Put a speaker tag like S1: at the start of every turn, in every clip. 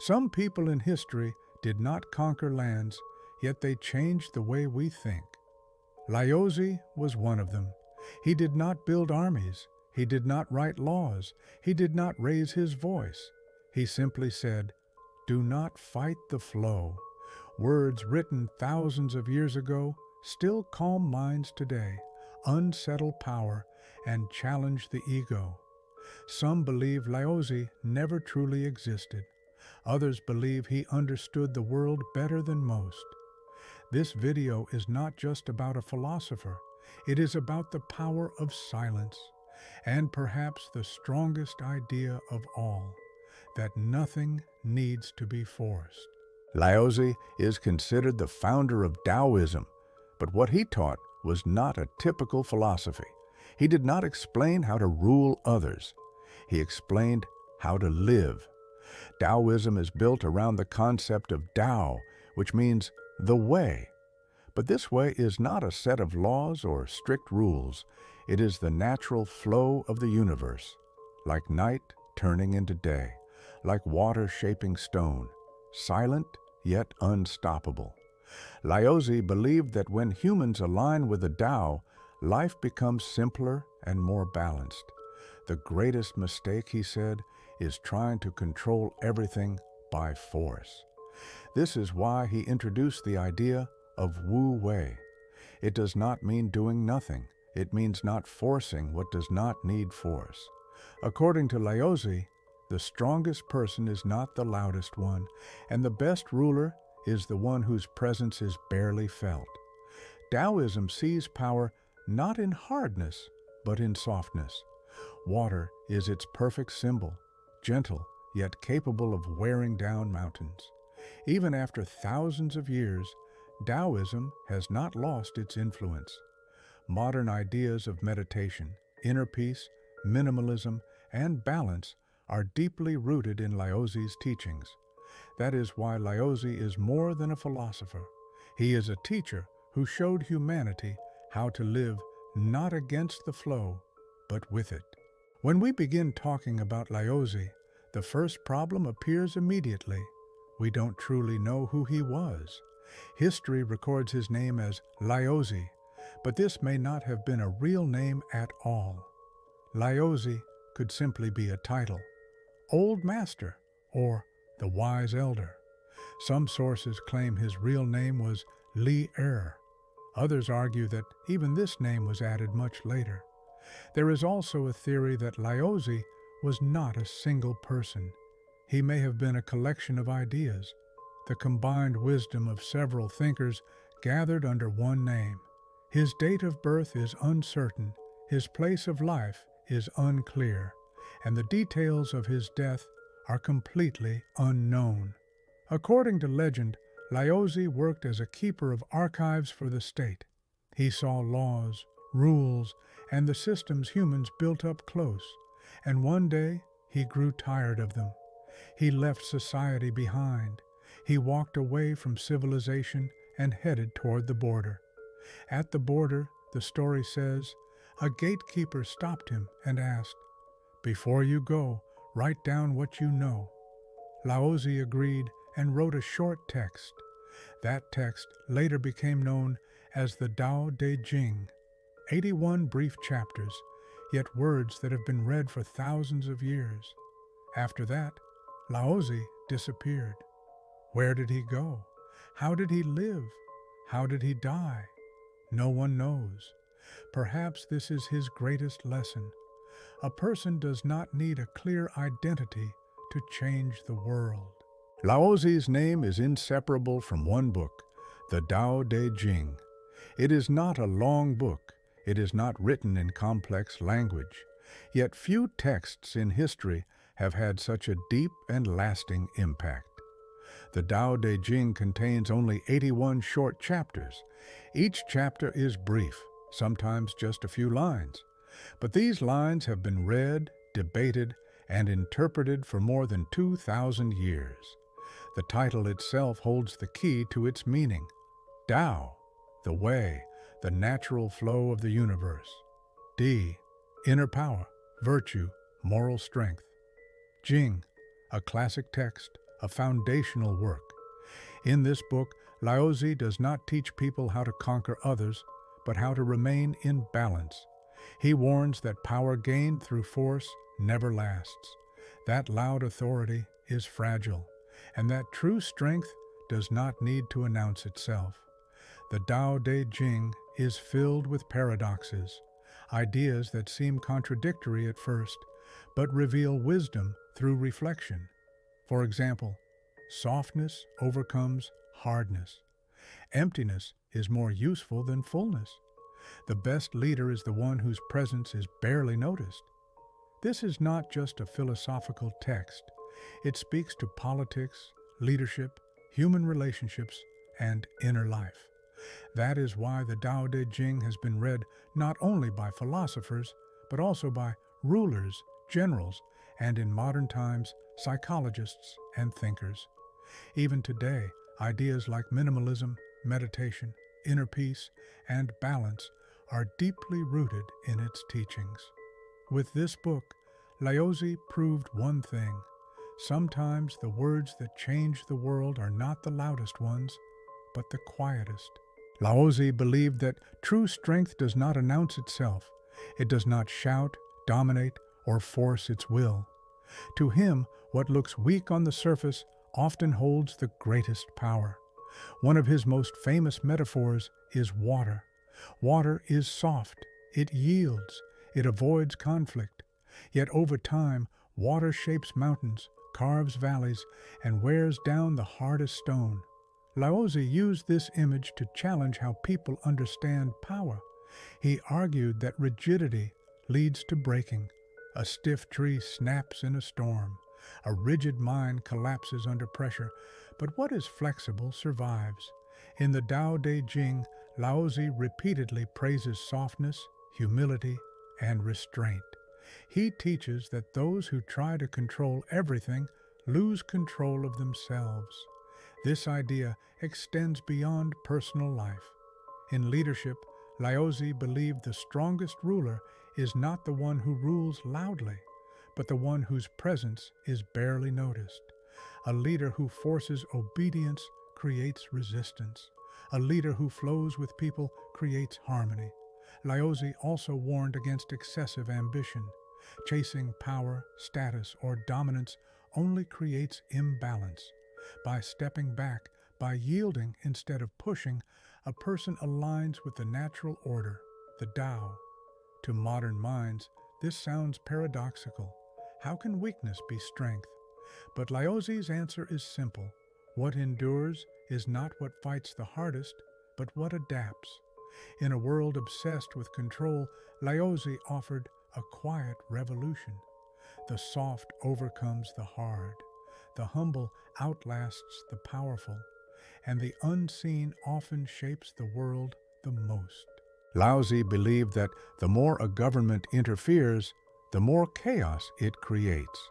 S1: Some people in history did not conquer lands, yet they changed the way we think. Laozi was one of them. He did not build armies. He did not write laws. He did not raise his voice. He simply said, "Do not fight the flow." Words written thousands of years ago still calm minds today, unsettle power, and challenge the ego. Some believe Laozi never truly existed. Others believe he understood the world better than most. This video is not just about a philosopher. It is about the power of silence, and perhaps the strongest idea of all, that nothing needs to be forced. Laozi is considered the founder of Daoism, but what he taught was not a typical philosophy. He did not explain how to rule others. He explained how to live. Daoism is built around the concept of Dao, which means the way. But this way is not a set of laws or strict rules. It is the natural flow of the universe, like night turning into day, like water shaping stone, silent yet unstoppable. Laozi believed that when humans align with the Tao, life becomes simpler and more balanced. The greatest mistake, he said, is trying to control everything by force. This is why he introduced the idea of Wu Wei. It does not mean doing nothing. It means not forcing what does not need force. According to Laozi, the strongest person is not the loudest one, and the best ruler is the one whose presence is barely felt. Taoism sees power not in hardness, but in softness. Water is its perfect symbol, gentle yet capable of wearing down mountains. Even after thousands of years, Taoism has not lost its influence. Modern ideas of meditation, inner peace, minimalism, and balance are deeply rooted in Laozi's teachings. That is why Laozi is more than a philosopher. He is a teacher who showed humanity how to live not against the flow, but with it. When we begin talking about Laozi, the first problem appears immediately. We don't truly know who he was. History records his name as Laozi, but this may not have been a real name at all. Laozi could simply be a title, Old Master, or the Wise Elder. Some sources claim his real name was Li Er. Others argue that even this name was added much later. There is also a theory that Laozi was not a single person. He may have been a collection of ideas, the combined wisdom of several thinkers gathered under one name. His date of birth is uncertain, his place of life is unclear, and the details of his death are completely unknown. According to legend, Laozi worked as a keeper of archives for the state. He saw laws, rules, and the systems humans built up close, and one day he grew tired of them. He left society behind. He walked away from civilization and headed toward the border. At the border, the story says, a gatekeeper stopped him and asked, "Before you go, write down what you know." Laozi agreed and wrote a short text. That text later became known as the Dao De Jing, 81 brief chapters, yet words that have been read for thousands of years. After that, Laozi disappeared. Where did he go? How did he live? How did he die? No one knows. Perhaps this is his greatest lesson. A person does not need a clear identity to change the world. Laozi's name is inseparable from one book, the Dao De Jing. It is not a long book. It is not written in complex language. Yet few texts in history have had such a deep and lasting impact. The Dao De Jing contains only 81 short chapters. Each chapter is brief, sometimes just a few lines. But these lines have been read, debated, and interpreted for more than 2,000 years. The title itself holds the key to its meaning. Dao, the way, the natural flow of the universe. D, inner power, virtue, moral strength. Jing, a classic text, a foundational work. In this book, Laozi does not teach people how to conquer others, but how to remain in balance. He warns that power gained through force never lasts, that loud authority is fragile, and that true strength does not need to announce itself. The Dao De Jing is filled with paradoxes, ideas that seem contradictory at first, but reveal wisdom through reflection. For example, softness overcomes hardness. Emptiness is more useful than fullness. The best leader is the one whose presence is barely noticed. This is not just a philosophical text. It speaks to politics, leadership, human relationships, and inner life. That is why the Dao De Jing has been read not only by philosophers, but also by rulers, generals, and in modern times, psychologists and thinkers. Even today, ideas like minimalism, meditation, inner peace, and balance are deeply rooted in its teachings. With this book, Laozi proved one thing: sometimes the words that change the world are not the loudest ones, but the quietest. Laozi believed that true strength does not announce itself. It does not shout, dominate, or force its will. To him, what looks weak on the surface often holds the greatest power. One of his most famous metaphors is water. Water is soft, it yields, it avoids conflict. Yet over time, water shapes mountains, carves valleys, and wears down the hardest stone. Laozi used this image to challenge how people understand power. He argued that rigidity leads to breaking. A stiff tree snaps in a storm. A rigid mind collapses under pressure, but what is flexible survives. In the Dao De Jing, Laozi repeatedly praises softness, humility, and restraint. He teaches that those who try to control everything lose control of themselves. This idea extends beyond personal life. In leadership, Laozi believed the strongest ruler is not the one who rules loudly, but the one whose presence is barely noticed. A leader who forces obedience creates resistance. A leader who flows with people creates harmony. Laozi also warned against excessive ambition. Chasing power, status, or dominance only creates imbalance. By stepping back, by yielding instead of pushing, a person aligns with the natural order, the Tao. To modern minds, this sounds paradoxical. How can weakness be strength? But Laozi's answer is simple. What endures is not what fights the hardest, but what adapts. In a world obsessed with control, Laozi offered a quiet revolution. The soft overcomes the hard. The humble outlasts the powerful, and the unseen often shapes the world the most. Laozi believed that the more a government interferes, the more chaos it creates.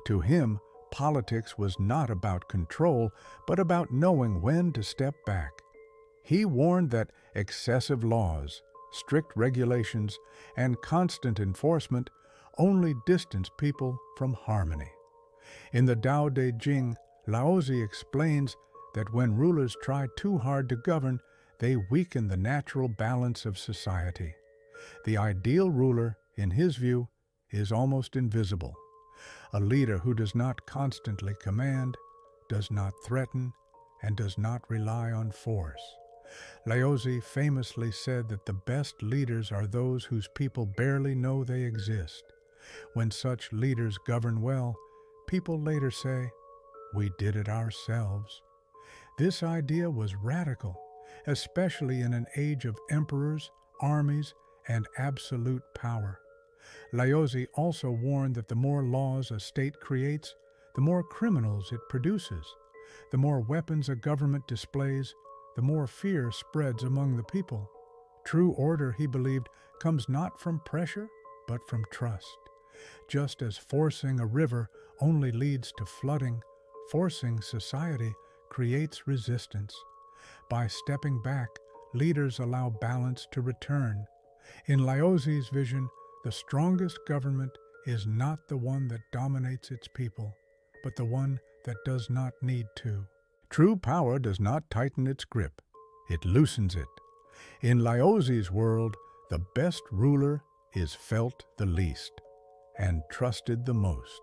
S1: To him, politics was not about control, but about knowing when to step back. He warned that excessive laws, strict regulations, and constant enforcement only distance people from harmony. In the Dao De Jing, Laozi explains that when rulers try too hard to govern, they weaken the natural balance of society. The ideal ruler, in his view, is almost invisible. A leader who does not constantly command, does not threaten, and does not rely on force. Laozi famously said that the best leaders are those whose people barely know they exist. When such leaders govern well, people later say, "We did it ourselves." This idea was radical, especially in an age of emperors, armies, and absolute power. Laozi also warned that the more laws a state creates, the more criminals it produces. The more weapons a government displays, the more fear spreads among the people. True order, he believed, comes not from pressure, but from trust. Just as forcing a river only leads to flooding, forcing society creates resistance. By stepping back, leaders allow balance to return. In Laozi's vision, the strongest government is not the one that dominates its people, but the one that does not need to. True power does not tighten its grip, it loosens it. In Laozi's world, the best ruler is felt the least and trusted the most.